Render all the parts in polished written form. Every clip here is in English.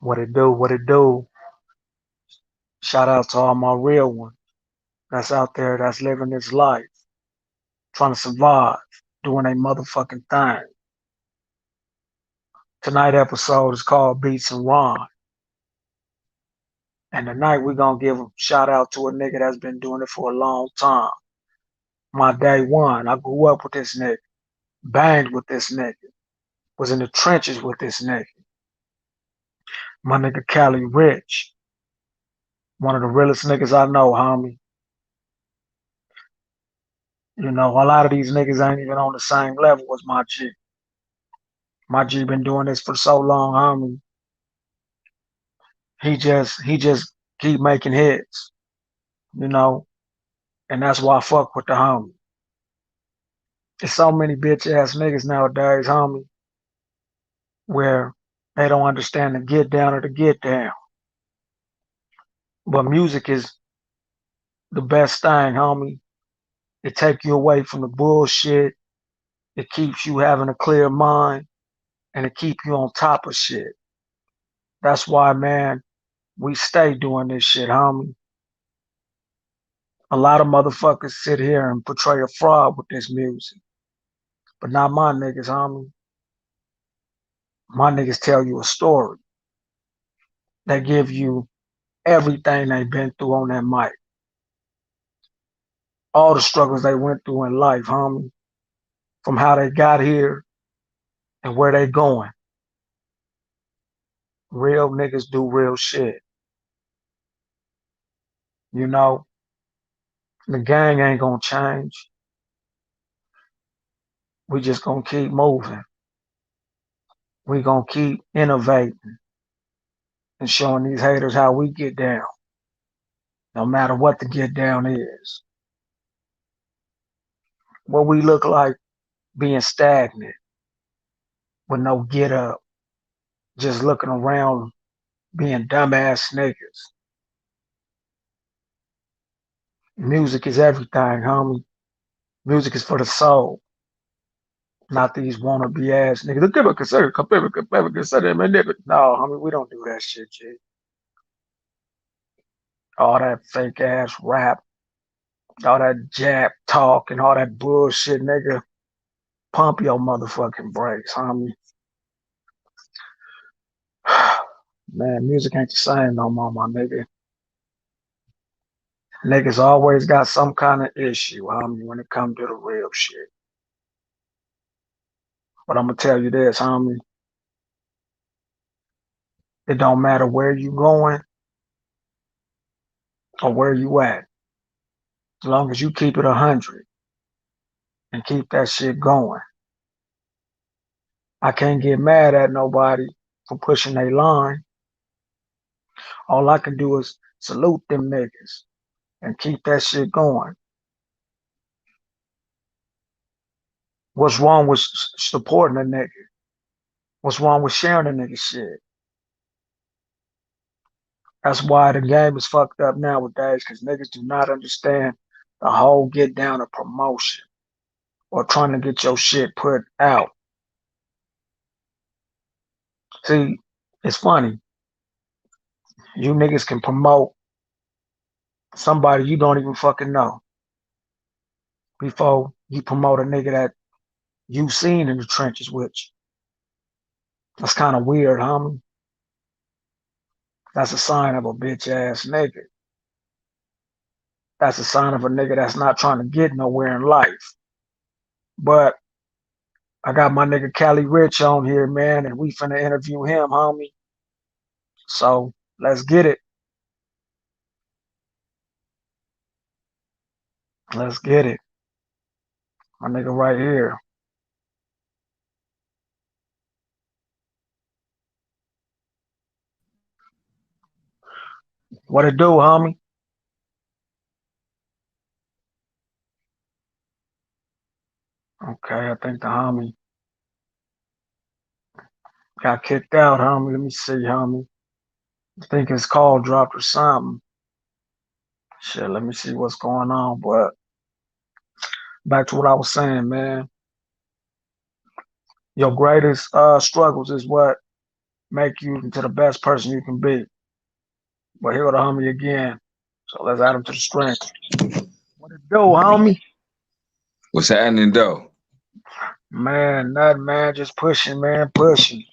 What it do? What it do? Shout out to all my real ones that's out there that's living this life, trying to survive, doing a motherfucking thing. Tonight episode is called Beats and Rhyme. And tonight we gonna give a shout out to a nigga that's been doing it for a long time. My day one. I grew up with this nigga, banged with this nigga, was in the trenches with this nigga. My nigga Cali Rich, one of the realest niggas I know, homie. You know, a lot of these niggas ain't even on the same level as my G. My G been doing this for so long, homie. He just keep making hits, you know, and that's why I fuck with the homie. There's so many bitch ass niggas nowadays, homie, where they don't understand the get down or the get down. But music is the best thing, homie. It take you away from the bullshit. It keeps you having a clear mind and it keep you on top of shit. That's why, man, we stay doing this shit, homie. A lot of motherfuckers sit here and portray a fraud with this music, but not my niggas, homie. My niggas tell you a story. They give you everything they've been through on that mic, all the struggles they went through in life, homie, from how they got here and where they going. Real niggas do real shit. You know, the gang ain't gonna change. We just gonna keep moving. We gonna keep innovating and showing these haters how we get down, no matter what the get down is. What we look like being stagnant with no get up, just looking around being dumbass niggas. Music is everything, homie. Music is for the soul, not these wannabe ass niggas. No, homie, we don't do that shit, G. All that fake ass rap, all that jab talk, and all that bullshit, nigga. Pump your motherfucking brakes, homie. Man, music ain't the same no more, my nigga. Niggas always got some kind of issue, homie, when it comes to the real shit. But I'm gonna tell you this, homie. It don't matter where you going or where you at. As long as you keep it 100 and keep that shit going. I can't get mad at nobody for pushing their line. All I can do is salute them niggas and keep that shit going. What's wrong with supporting a nigga? What's wrong with sharing a nigga shit? That's why the game is fucked up nowadays, because niggas do not understand the whole get down of promotion or trying to get your shit put out. See, it's funny. You niggas can promote somebody you don't even fucking know before you promote a nigga that you seen in the trenches with you. That's kind of weird, homie. That's a sign of a bitch ass nigga. That's a sign of a nigga that's not trying to get nowhere in life. But I got my nigga Cali Rich on here, man, and we finna interview him, homie. So let's get it. Let's get it. My nigga right here. What it do, homie? Okay, I think the homie got kicked out, homie. Let me see, homie. I think his call dropped or something. Shit, let me see what's going on. But back to what I was saying, man. Your greatest struggles is what? make you into the best person you can be. But here go the homie again. So let's add him to the string. What it do, homie? What's happening though? Man, nothing, man. Just pushing, man, pushing.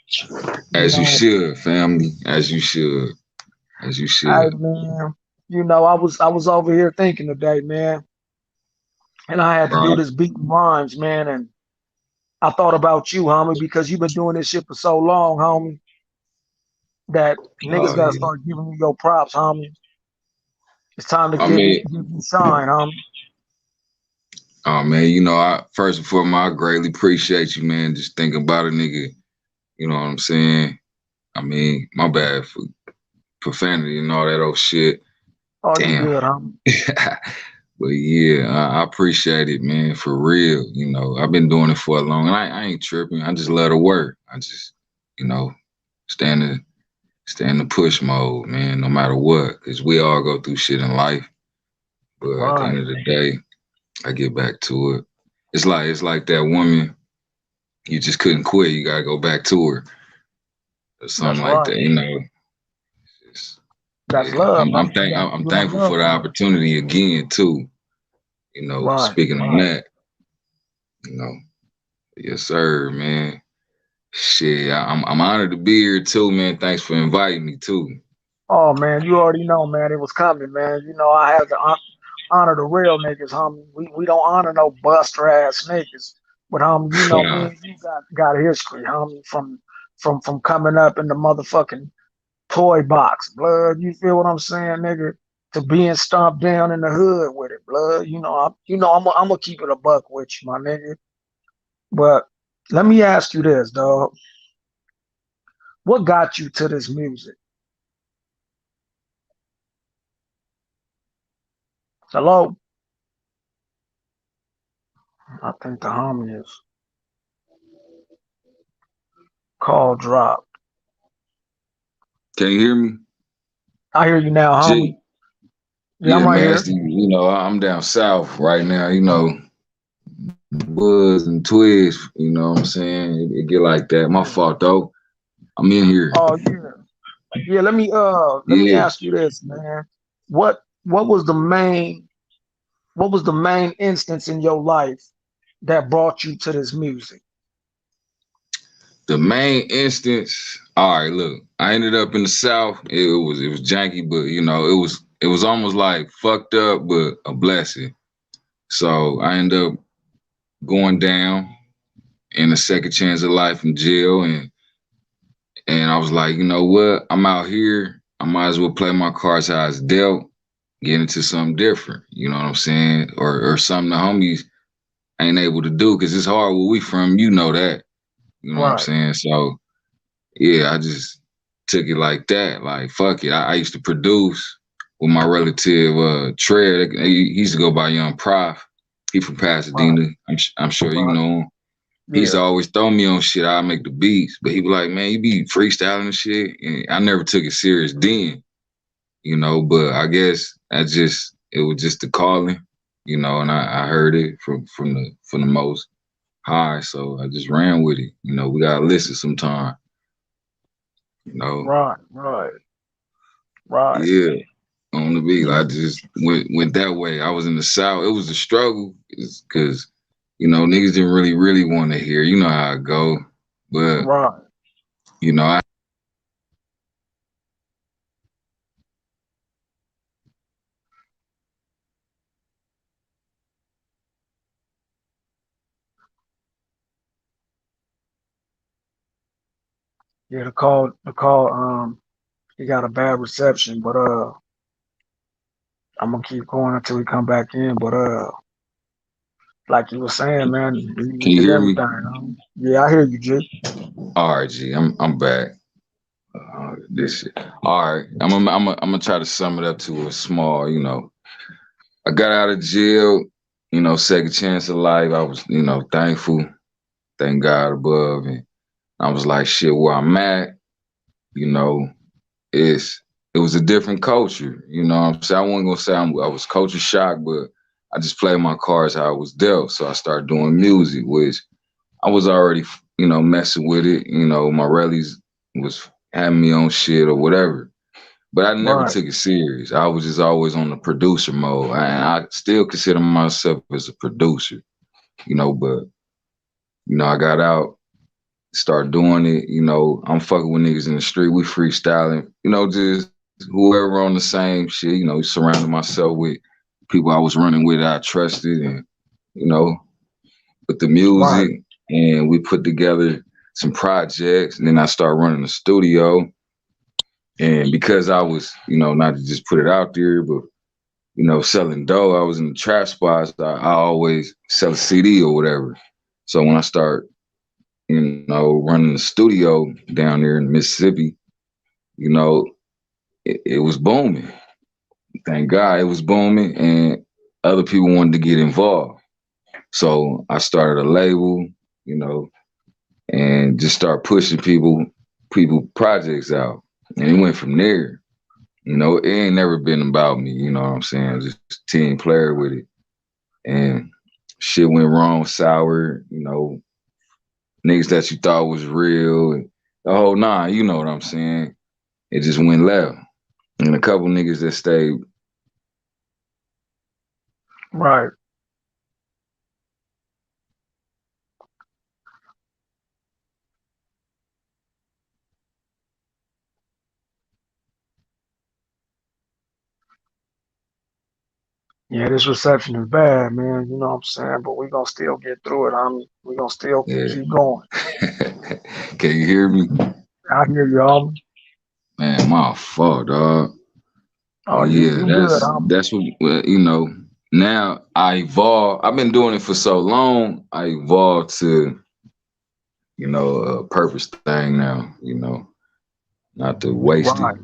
You As you know, should, family. As you should. As you hey, should. man. I was over here thinking today, man, and I had to do Right. this beating rhymes, man, and I thought about you, homie, because you've been doing this shit for so long, homie, that niggas Oh gotta yeah. start giving you your props, homie. It's time to I give you mean, give you shine, homie. oh man, you know, I first and foremost, I greatly appreciate you, man. Just thinking about a nigga, you know what I'm saying? I mean, my bad for profanity and all that old shit. Oh, you Damn. good, homie. But yeah, I appreciate it, man, for real. You know, I've been doing it for a long, and I ain't tripping. I just love to work. I just, you know, stay in the stay in the push mode, man, no matter what, because we all go through shit in life. But at the end Right. of the day, I get back to it. It's like that woman you just couldn't quit. You gotta go back to her or That's something like right. that. You know, it's, That's yeah. love, I'm homie. I'm, thank, I'm You in thankful for love the with it. opportunity again too. You know, Right. speaking on that, you know, yes sir, man. Shit, I'm honored to be here too, man. Thanks for inviting me too. Oh man, you already know, man. It was coming, man. You know, I have to honor the real niggas, homie. We don't honor no buster ass niggas. But homie, you know, me and you got a history, homie, from coming up in the motherfucking toy box, blood. You feel what I'm saying, nigga? To being stomped down in the hood with it, blood. I'm gonna keep it a buck with you, my nigga. But let me ask you this, dog. What got you to this music? Hello? I think the homie is call drop. Can you hear me? I hear you now, homie. G. Yeah, I'm Yeah, right man. here. You know, I'm down south right now. You know, Buzz and Twigs. You know what I'm saying? It get like that. My Yeah. fault though. I'm in here. Oh yeah. Yeah, let me Yeah. ask you this, man. What was the main instance in your life that brought you to this music? The main instance. All right, look. I ended up in the south. It was janky, but you know, it was almost like fucked up, but a blessing. So I ended up going down in a second chance of life in jail, and I was like, you know what? I'm out here. I might as well play my cards how it's dealt, get into something different. You know what I'm saying? Or something the homies ain't able to do because it's hard where we from. You know that. You know what I'm Right, saying? So yeah, I just took it like that. Like fuck it. I used to produce with my relative Trev. He used to go by Young Prof. He from right, Pasadena. I'm sure you right. know him. He used Yeah, to always throw me on shit. I make the beats, but he be like, "Man, you be freestyling and shit." And I never took it serious then, you know. But I guess it was just the calling, you know. And I heard it from the most high, so I just ran with it. You know, we gotta listen sometime, you know. right, right, right, Yeah, on the beat. I just went that way. I was in the south. It was a struggle, because niggas didn't really want to hear. You know how it go, but right. I Yeah, the call, he got a bad reception, but I'm gonna keep going until he come back in. But like you were saying, man, can music you is hear me? everything. Yeah, I hear you, G. All right, G, I'm back. This shit. All right, I'm gonna try to sum it up to a small. I got out of jail. Second chance of life. I was thankful, thank God above, and I was like, shit, where I'm at. You know, it's it was a different culture. You know what I'm saying? I wasn't gonna say I was culture shocked, but I just played my cards how it was dealt. So I started doing music, which I was already, messing with it. My rallies was having me on shit or whatever. But I never Right. took it serious. I was just always on the producer mode. And I still consider myself as a producer, but I got out, start doing it, I'm fucking with niggas in the street, we freestyling, just whoever on the same shit, surrounding myself with people I was running with I trusted and, with the Right. music and we put together some projects and then I started running the studio. And because I was, not to just put it out there, but selling dough, I was in the trap spots. I always sell a CD or whatever. So when I start, running the studio down there in Mississippi, it was booming. Thank God it was booming, and other people wanted to get involved. So I started a label, and just start pushing people projects out, and it went from there. It ain't never been about me, you know what I'm saying? Just team player with it. And shit went wrong, sour, niggas that you thought was real, and the whole nine, you know what I'm saying? It just went left. And a couple niggas that stayed. Right. Yeah, this reception is bad, man. You know what I'm saying? But we gonna still get through it, homie. We gonna still Yeah. keep going. Can you hear me? I hear you, homie. Man, my fault, dog. Oh, Yeah, you good, that's homie. that's what now I evolved. I've been doing it for so long. I evolved to, a purpose thing now, not to waste it. Right.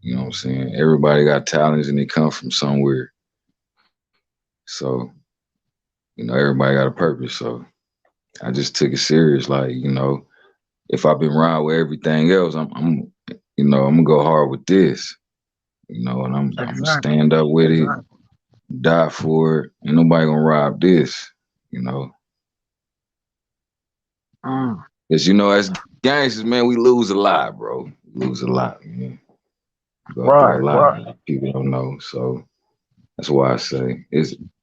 You know what I'm saying? Everybody got talents and they come from somewhere. So, everybody got a purpose. So I just took it serious. Like, if I've been around with everything else, I'm gonna go hard with this, and I'm gonna Exactly. stand up with it, Exactly. die for it. Ain't nobody gonna rob this, you know. Mm. Cause as gangsters, man, we lose a lot, bro. We lose a lot, man. Go through a Right. lot Right. that people don't know. So that's why I say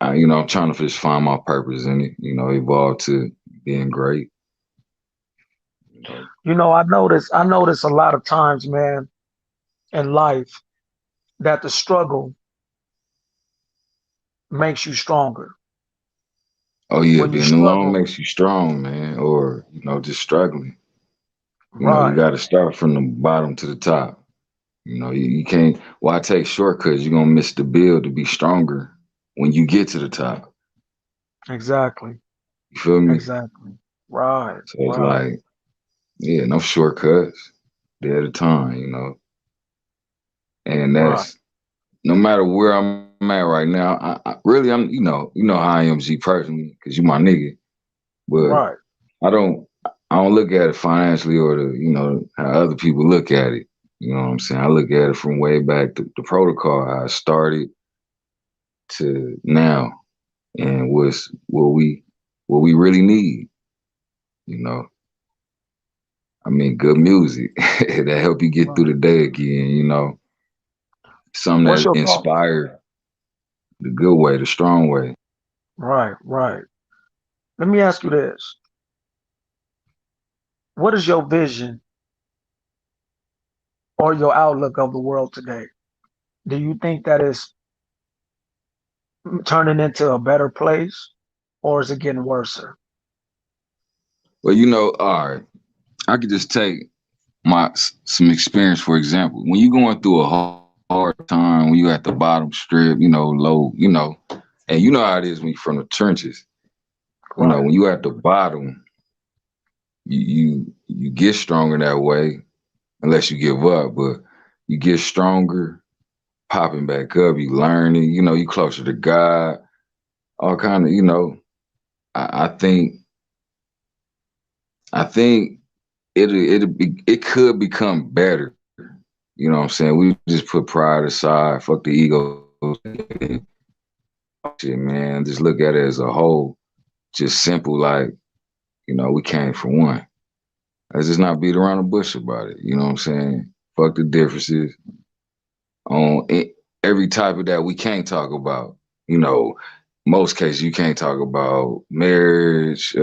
I'm trying to just find my purpose in it, evolve to being great. I notice a lot of times, man, in life that the struggle makes you stronger. Oh yeah, When you being alone struggle, makes you strong, man. Or, just struggling. You right, gotta start from the bottom to the top. You can't why take shortcuts? You're gonna miss the bill to be stronger when you get to the top. exactly, You feel me? exactly, right, So it's right, like, yeah, no shortcuts. Day at a time, And right, that's no matter where I'm at right now. Really, I'm, how I am, G, personally, because you my nigga. But right, I don't, I don't look at it financially or how other people look at it. You know what I'm saying? I look at it from way back the protocol, how I started to now, and what we really need. You know, I mean, good music that help you get through right. the day again. Something What's that your thought? inspire the good way, the strong way. Right, right. Let me ask you this: what is your vision or your outlook of the world today? Do you think that is turning into a better place, or is it getting worse? Well, all right, I could just take some experience, for example. When you going through a hard time, when you at the bottom strip, low, and you know how it is when you from the trenches. Right, When you at the bottom, you get stronger that way, unless you give up. But you get stronger, popping back up. You learning. You closer to God. All kind of. I think. I think it could become better. You know what I'm saying? We just put pride aside, fuck the ego shit, man. Just look at it as a whole. Just simple, like, we came for one. Let's just not beat around the bush about it. You know what I'm saying? Fuck the differences on every type of that we can't talk about. You know, most cases you can't talk about marriage,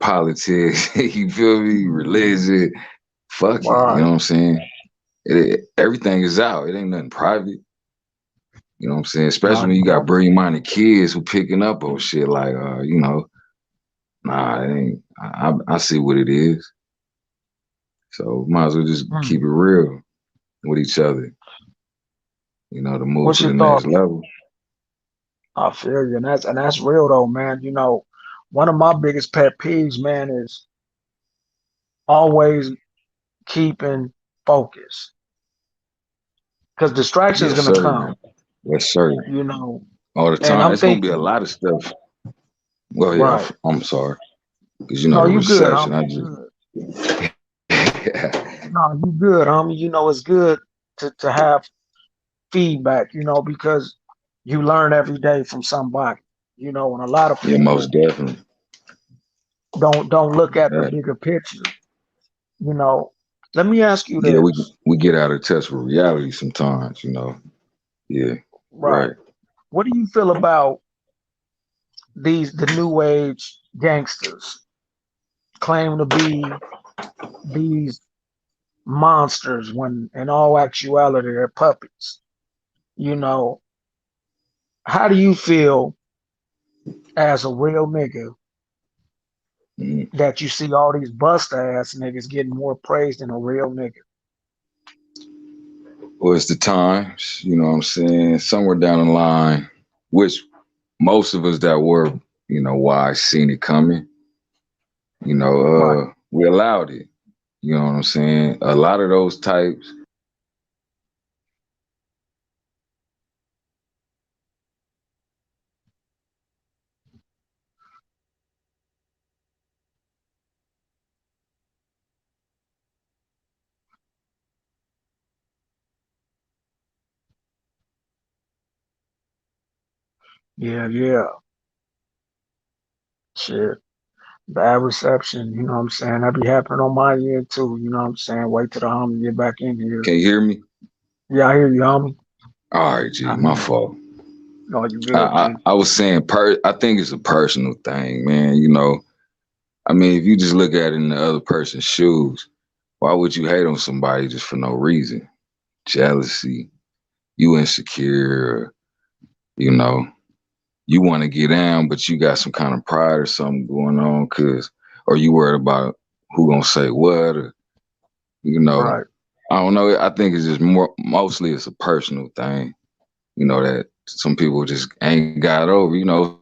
politics. You feel me? Religion. Fuck it. You know Right. what I'm saying? Everything is out. It ain't nothing private. You know what I'm saying? No, Especially when you you got right. brilliant minded kids who picking up on shit like, nah, it ain't. I see what it is. So might as well just keep Mm. it real with each other. You know, to move What's to your the next thoughts? level. I feel you, and that's real though, man. You know, one of my biggest pet peeves, man, is always keeping focus because distraction is Yes, gonna sir. come. Yes, sir. You know, All the and time. I'm It's gonna be a thinking, lot of stuff. Go ahead. right? I'm sorry, because you know No, the you good, reception. homie. I You good. just. No, you good, homie. You know, it's good to have feedback. You know, because you learn every day from somebody. You know, and a lot of Yeah, most people definitely. don't look at the Uh, bigger picture. You know, let me ask you yeah, we this, we get out of touch with reality sometimes. You know. Yeah. right? Right. What do you feel about the new age gangsters claim to be these monsters when in all actuality they're puppies? You know, how do you feel as a real nigga Mhm. that you see all these bust ass niggas getting more praise than a real nigga? Well, it's the times. You know what I'm saying? Somewhere down the line, which most of us that were, wise seen it coming. Right. We allowed it. You know what I'm saying? A lot of those types. Yeah, yeah. Shit. Bad reception, you know what I'm saying? That be happening on my end too, you know what I'm saying? Wait till the homie get back in here. Can you hear me? Yeah, I hear you, homie. All right, I G, hear my you. fault. No, you I, good, I, G. I was saying, I think it's a personal thing, man. I mean, if you just look at it in the other person's shoes, why would you hate on somebody just for no reason? Jealousy, you insecure, you know, you want to get down, but you got some kind of pride or something going on, or you worried about who gonna say what, or, you know, Right. I don't know. I think it's just mostly it's a personal thing, that some people just ain't got over.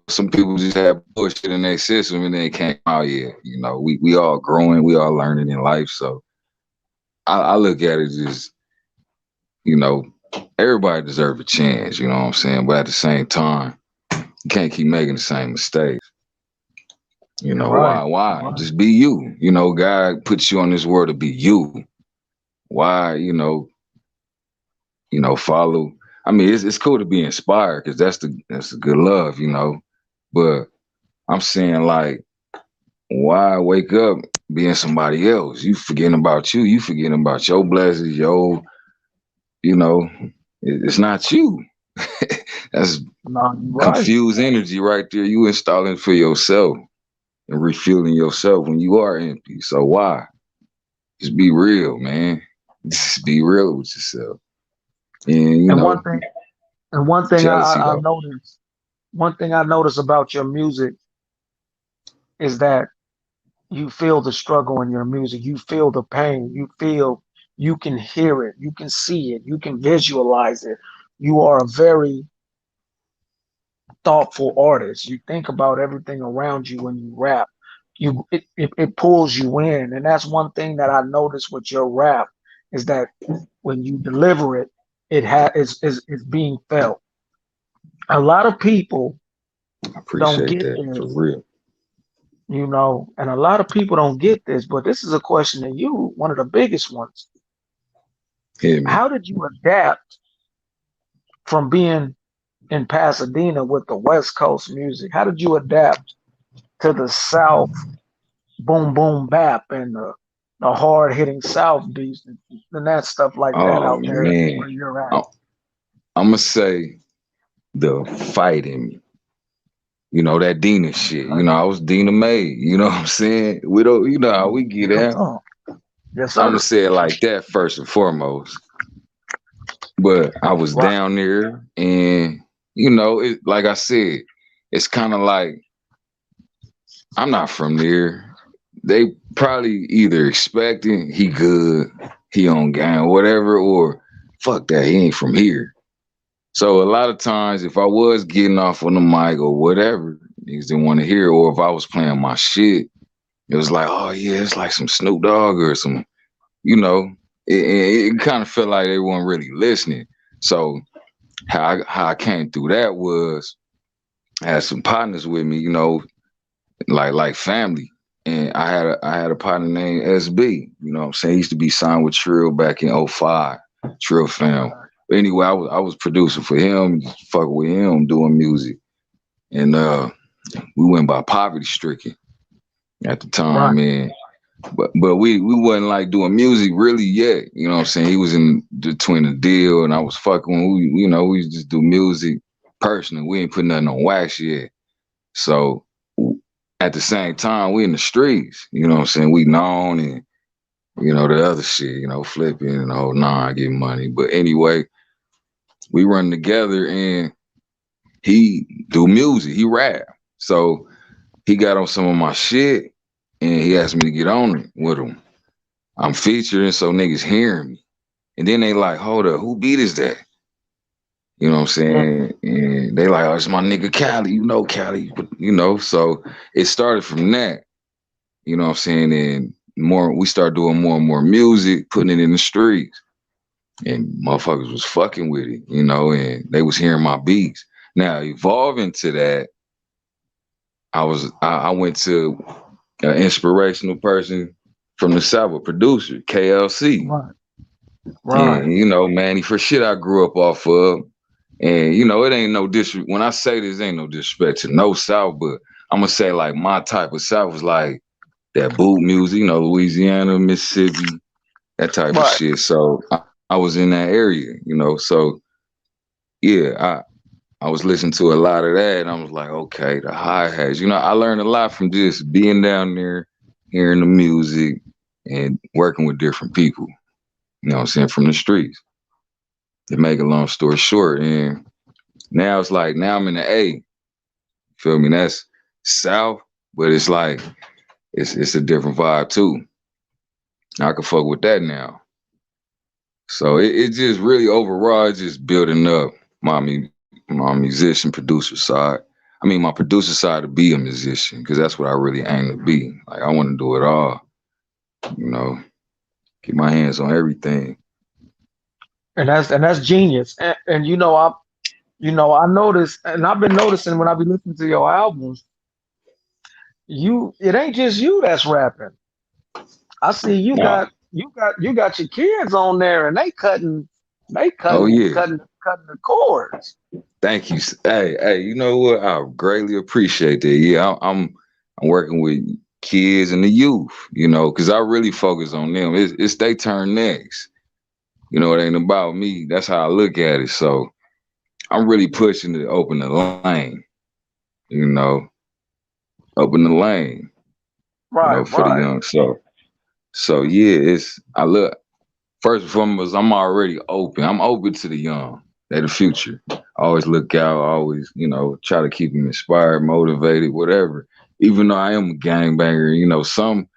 Some people just have bullshit in their system and they can't come out yet. We all growing, we all learning in life. So I look at it as, you know, everybody deserves a chance, you know what I'm saying? But at the same time, you can't keep making the same mistakes. You're right. Why? Right. Just be you. God puts you on this world to be you. Why, follow. I mean, it's cool to be inspired because that's the good love, But I'm saying like, why wake up being somebody else? You forgetting about you. You forgetting about your blessings. You know, it's not you. That's No, you're right. confused energy right there. You installing for yourself and refueling yourself when you are empty. So why? Just be real, man. Just be real with yourself. And And one thing jealousy I though. noticed, one thing I notice about your music is that you feel the struggle in your music. You feel the pain. You can hear it. You can see it. You can visualize it. You are a very thoughtful artist. You think about everything around you when you rap. It pulls you in. And that's one thing that I noticed with your rap is that when you deliver it, is being felt. A lot of people I don't appreciate get that for this, real. and a lot of people don't get this, but this is a question to you, one of the biggest ones. Hear me. How did you adapt from being in Pasadena with the West Coast music? How did you adapt to the South boom boom bap and the hard hitting South beats and that stuff like that Oh out there man, where you're at. I'm gonna say the fight in me. You know, that Dina shit. You Right. know, I was Dina made. You know what I'm saying? We don't, you know how we get Real out. talk. Yes, I'm gonna sir. say it like that first and foremost. But I was Right. down there, and you know, it like I said, it's kind of like I'm not from there. They probably either expecting he good, he on game, whatever, or fuck that, he ain't from here. So a lot of times, if I was getting off on the mic or whatever, niggas didn't want to hear, or if I was playing my shit, it was like, oh yeah, it's like some Snoop Dogg or some, you know, it kind of felt like they weren't really listening. So how I came through that was I had some partners with me, you know, like family. And I had a partner named SB, you know what I'm saying? He used to be signed with Trill back in '05, Trill fam. Right. But anyway, I was producing for him, fuck with him, doing music. And we went by Poverty Stricken at the Right. time, man. But we wasn't like doing music really yet. You know what I'm saying? He was in between the deal and I was fucking. We just do music personally. We ain't put nothing on wax yet. So at the same time, we in the streets. You know what I'm saying? We known and the other shit. Flipping and the whole nine, getting money. But anyway, we run together and he do music. He rap. So he got on some of my shit and he asked me to get on it with him. I'm featuring, so niggas hearing me. And then they like, hold up, who beat is that? You know what I'm Mm. saying? And they like, oh, it's my nigga Cali, Cali. But, so it started from that, you know what I'm saying? And we started doing more and more music, putting it in the streets. And motherfuckers was fucking with it, and they was hearing my beats. Now, evolving to that, I went to an inspirational person from the South, a producer, KLC. Right. Right. And Manny for shit I grew up off of. And it ain't no disrespect. When I say this, ain't no disrespect to no South, but I'm gonna say like my type of South was like that boot music, Louisiana, Mississippi, that type of Right. shit. So I was in that area, So yeah, I was listening to a lot of that, and I was like, okay, the hi hats. I learned a lot from just being down there, hearing the music, and working with different people. You know what I'm saying, from the streets. To make a long story short, and now it's like now I'm in the A. Feel me? That's South, but it's like it's a different vibe too. I can fuck with that now. So it just really overall it's just building up my musician producer side. I mean my producer side to be a musician because that's what I really aim to be. Like I want to do it all. You know, Get my hands on everything. And that's genius. And I noticed, and I've been noticing when I be listening to your albums, it ain't just you that's rapping. I see Nah. you got your kids on there and they Oh cutting yeah. cutting cutting the chords. Thank you. Hey, you know what? I greatly appreciate that. Yeah, I'm working with kids and the youth, because I really focus on them. It's they turn next. It ain't about me. That's how I look at it. So I'm really pushing to open the lane, you know, open the lane, Right, for the right, young. So yeah, I look first and foremost, I'm already open. I'm open to the young. They the future. I always look out, always, try to keep them inspired, motivated, whatever. Even though I am a gangbanger, some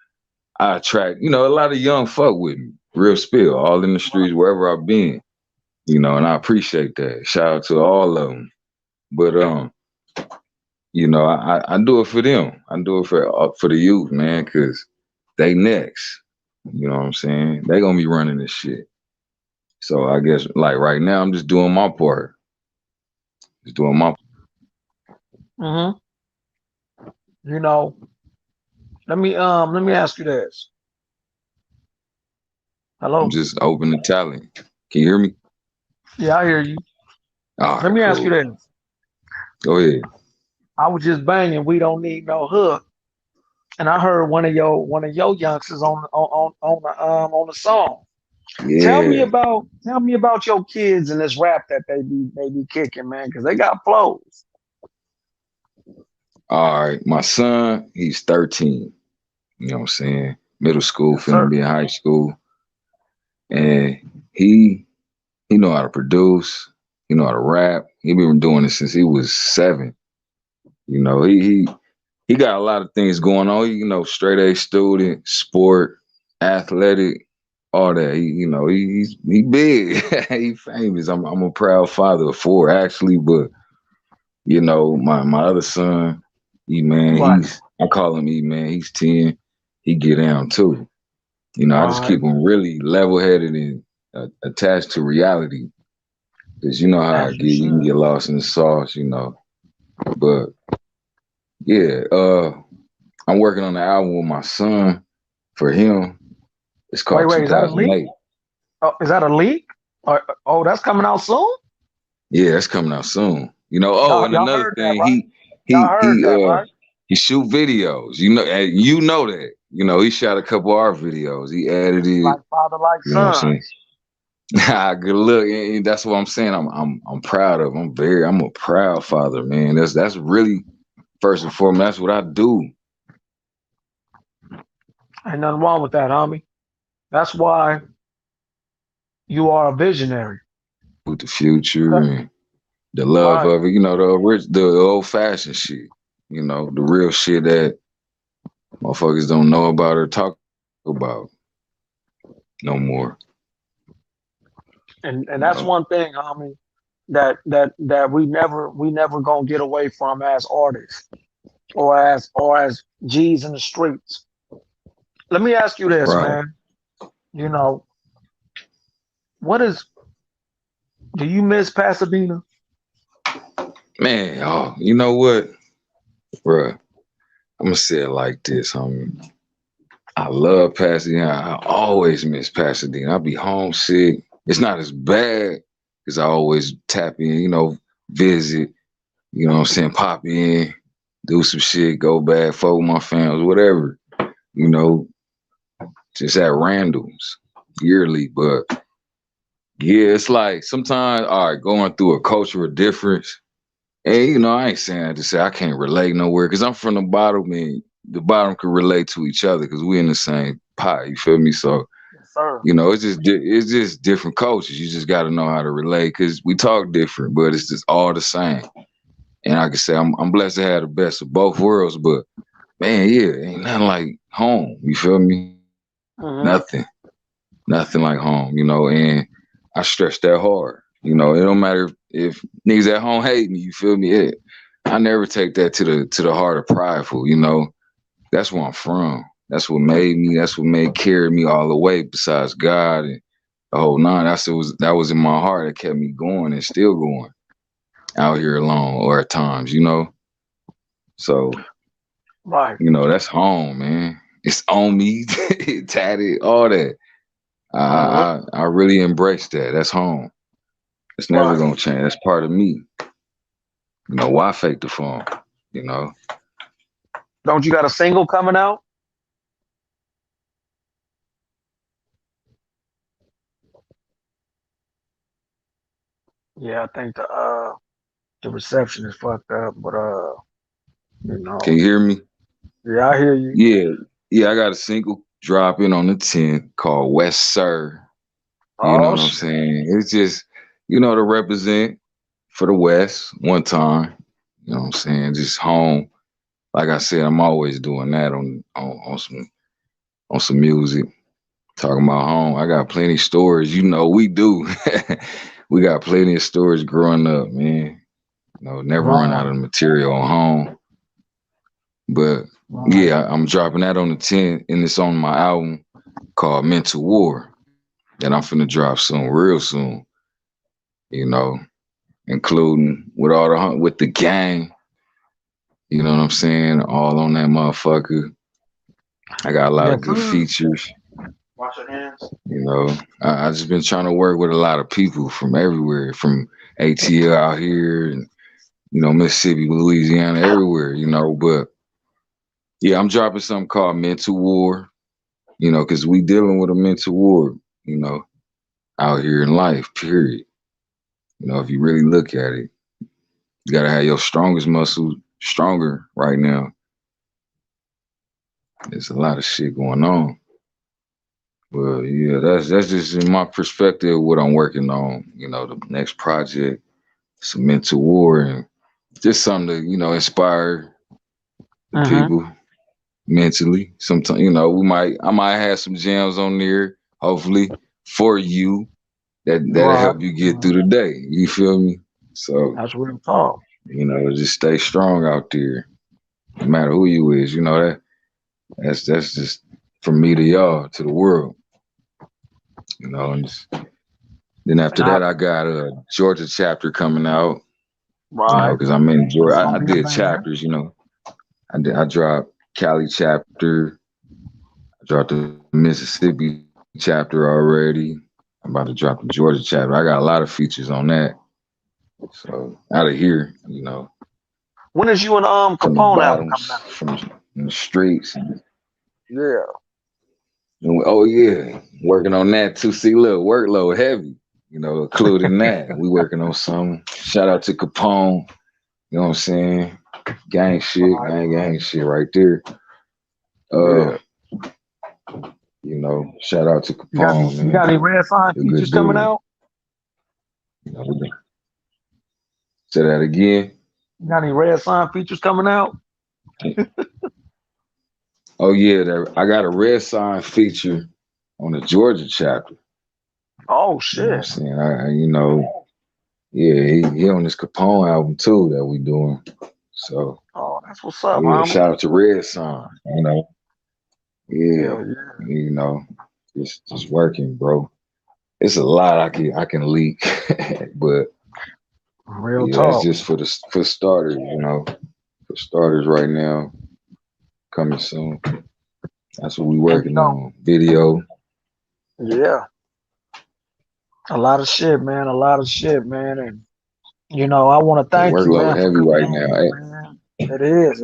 I attract, a lot of young fuck with me. Real spill, all in the right. streets, wherever I've been, and I appreciate that. Shout out to all of them. But I do it for them. I do it for the youth, man, cause they next. You know what I'm saying? They gonna be running this shit. So I guess like right now, I'm just doing my part. Just doing my. Hmm. You know, let me ask you this. I'm Hello? just open to talent. Can you hear me? Yeah, I hear you. All Let right, me ask you cool. this. Go ahead. I was just banging, we don't need no hook. and I heard one of your youngsters on the song. Yeah. Tell me about your kids and this rap that they be kicking, man, because they got flows. All right. My son, he's 13. You know what I'm saying? Middle school, Yes, finna sir. be in high school. And he know how to produce, he know how to rap. He been doing it since he was 7. You know, he got a lot of things going on. You know, straight A student, sport, athletic, all that. He big. He famous. I'm a proud father of 4 actually, but you know, my other son, Right. I call him man, he's 10. He get down too. You know, I just All right. keep him really level headed and attached to reality. Cause you know how I As you get, you can should. get lost in the sauce, you know. But yeah, I'm working on the album with my son for him. It's called Wait, is that a leak? 2008. Oh, is that a leak? Oh, that's coming out soon? Yeah, that's coming out soon. You know, oh, Y'all and y'all another heard that, thing, right? he Y'all he heard he that, uh right? he shoot videos. You know, and you know that. You know, he shot a couple of our videos. He edited, Like you father, like know what I'm son. saying? Good look, and that's what I'm saying. I'm proud of. I'm a proud father, man. That's really first and foremost. That's what I do Ain't nothing wrong with that, homie. That's why you are a visionary. with the future Okay? and the love Right. of it. You know, the old fashioned shit. You know, the real shit that motherfuckers don't know about or talk about no more. And You that's know, one thing, homie, that we never gonna get away from as artists or as G's in the streets. Let me ask you this, right, man. You know, what is do you miss Pasadena? man. Oh, you know what, bruh? I'm gonna say it like this, homie. I love Pasadena. I always miss Pasadena. I be homesick. It's not as bad because I always tap in, you know, visit, you know what I'm saying, pop in, do some shit, go back, fuck with my fans, whatever, you know, just at randoms yearly. But yeah, it's like sometimes, all right, going through a cultural difference. And, you know, I ain't saying that to say I can't relate nowhere because I'm from the bottom and the bottom can relate to each other because we in the same pot, you feel me? So, Yes, sir. you know, it's just different cultures. You just got to know how to relate because we talk different, but it's just all the same. And like I can say I'm blessed to have the best of both worlds. But man, yeah, ain't nothing like home. You feel me? Hmm. Nothing, nothing like home. You know, and I stress that hard. You know, it don't matter if niggas at home hate me. You feel me? I never take that to the heart of prideful. You know, that's where I'm from. That's what made me. That's what made carry me all the way. Besides God and the whole nine, that was in my heart. That kept me going and still going out here alone or at times. You know, so Right. you know that's home, man. It's on me, tatted, all that. Hmm. I really embrace that. That's home. It's never Right. gonna change. That's part of me. You know, why fake the phone? You know, Don't you got a single coming out? Yeah, I think the reception is fucked up, but you can know, you hear me? yeah, I hear you. Yeah, yeah. I got a single dropping on the 10th called West Sir. You know Oh what I'm shit. saying? It's just, you know, to represent for the West one time. You know what I'm saying? Just home. Like I said, I'm always doing that on some music. Talking about home. I got plenty of stories. You know, we do. We got plenty of stories growing up, man. You know, never run out Right. of material on home. But Right. yeah, I'm dropping that on the 10th, and it's on my album called Mental War that I'm finna drop soon, real soon. You know, including with all with the gang. You know what I'm saying? All on that motherfucker. I got a lot Yes, of good sir. features. Wash your hands. You know, I just been trying to work with a lot of people from everywhere, from ATL out here, and you know Mississippi, Louisiana, everywhere. You know, but Yeah, I'm dropping something called Mental War. You know, because we dealing with a mental war. You know, out here in life. Period. You know, if you really look at it, you gotta have your strongest muscle stronger right now. There's a lot of shit going on. Well, yeah, that's just in my perspective what I'm working on. You know, the next project, some mental war, and just something to inspire the Mm-hmm. people mentally. Sometimes I might have some jams on there, hopefully for you that'll Right. help you get through the day. You feel me? So That's real talk. just stay strong out there, no matter who you is. You know that's just from me to y'all to the world. And then after And I that, I got a Georgia chapter coming out. right. Because I'm in That's Georgia. gonna I be a did banger. chapters. I dropped Cali chapter. I dropped the Mississippi chapter already. I'm about to drop the Georgia chapter. I got a lot of features on that. So out of here, When is you and from the Capone album bottoms, coming out? from the streets. Yeah. Oh yeah, working on that too. See, look, workload heavy. Including that. We working on some. Shout out to Capone. You know what I'm saying? Right. Gang shit right there. Uh, Yeah. Shout out to You got any Capone, you got man. any Red Sign A features good coming dude. out? Say that again. You got any Red Sign features coming out? Oh yeah, I got a red sign feature on the Georgia chapter. Oh You know what I'm shit. saying? Yeah, he on this Capone album too that we doing. So Oh, that's what's up, yeah, homie. shout out to Red Sign. Yeah, Hell yeah. you know, just working, bro. It's a lot I can leak, but Real yeah, that's talk. just for starters. For starters right now, coming soon. That's what we And working on. Video. yeah, a lot of shit, man. A lot of shit, man. And I want to The thank you, workload man, for heavy coming right on now. here, man. It is,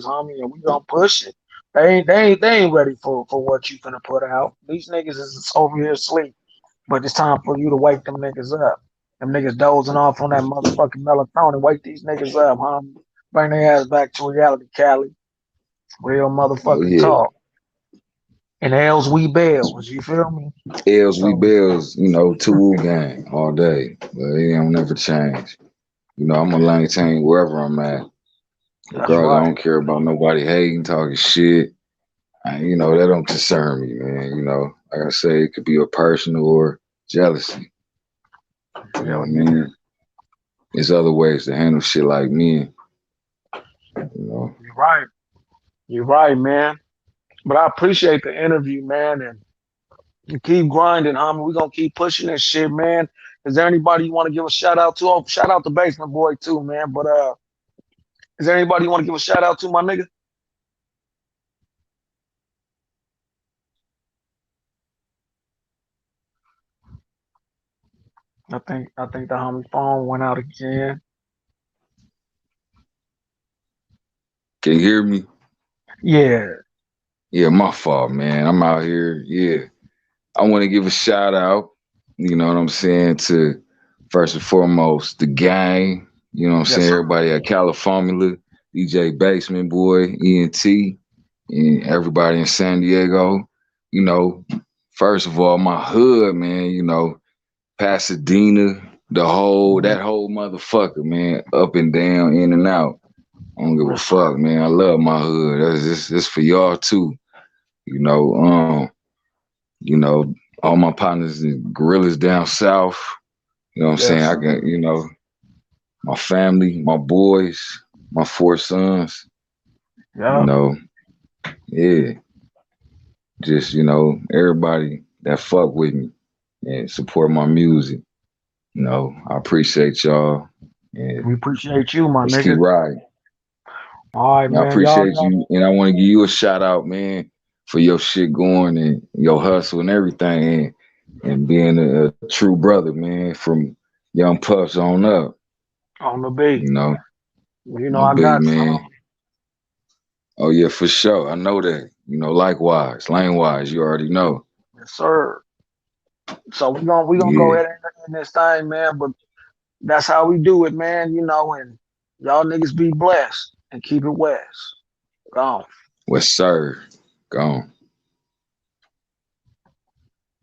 homie, and we gonna push it. They ain't ready for what you finna put out. These niggas is over here asleep, but it's time for you to wake them niggas up. Them niggas dozing off on that motherfucking melatonin. Wake these niggas up, homie. Bring their ass back to reality, Cali. Real Oh motherfucking yeah. talk. And L's we bells, you feel me? L's we So bills, two Wu gang all day. But it don't never change. I'm gonna maintain wherever I'm at. that's Regardless, I right. don't care about nobody hating, talking shit. That don't concern me, man. Like I say, it could be a personal or jealousy. You know what Hell I yeah. mean? There's other ways to handle shit like me. You know. You're right. You're right, man. But I appreciate the interview, man, and you keep grinding, homie. We gonna keep pushing this shit, man. Is there anybody you want to give a shout out to? Oh, shout out to Basement Boy too, man. But is there anybody you want to give a shout out to, my nigga? I think the homie phone went out again. Can you hear me? Yeah. Yeah, my fault, man. I'm out here. Yeah. I want to give a shout out, you know what I'm saying, to first and foremost the gang, you know what I'm Yes, saying, sir. everybody at California, DJ Basement Boy, ENT, and everybody in San Diego. You know, first of all, my hood, man, Pasadena, Mhm. that whole motherfucker, man, up and down, in and out. I don't give a Yes, sir. fuck, man. I love my hood. That's for y'all too. You know, um, you know, all my partners and gorillas down south. You know what I'm saying? Yes, I sir. got, my family, my boys, my four sons, you Yeah. know, yeah. Just, everybody that fuck with me and support my music. I appreciate y'all. And We appreciate you, my let's keep nigga. riding. All right, I man. Y'all appreciate got you. And I want to give you a shout out, man, for your shit going and your hustle and everything and being a true brother, man, from young pups on up. on the beat. You know, You know no I big got you, man. homie. Oh yeah, for sure. I know that. You know, likewise, lane wise, you already know. Yes, sir. So we gonna go Yeah. ahead and end this thing, man. But that's how we do it, man. You know, and y'all niggas be blessed and keep it west. Gone. West sir. Gone.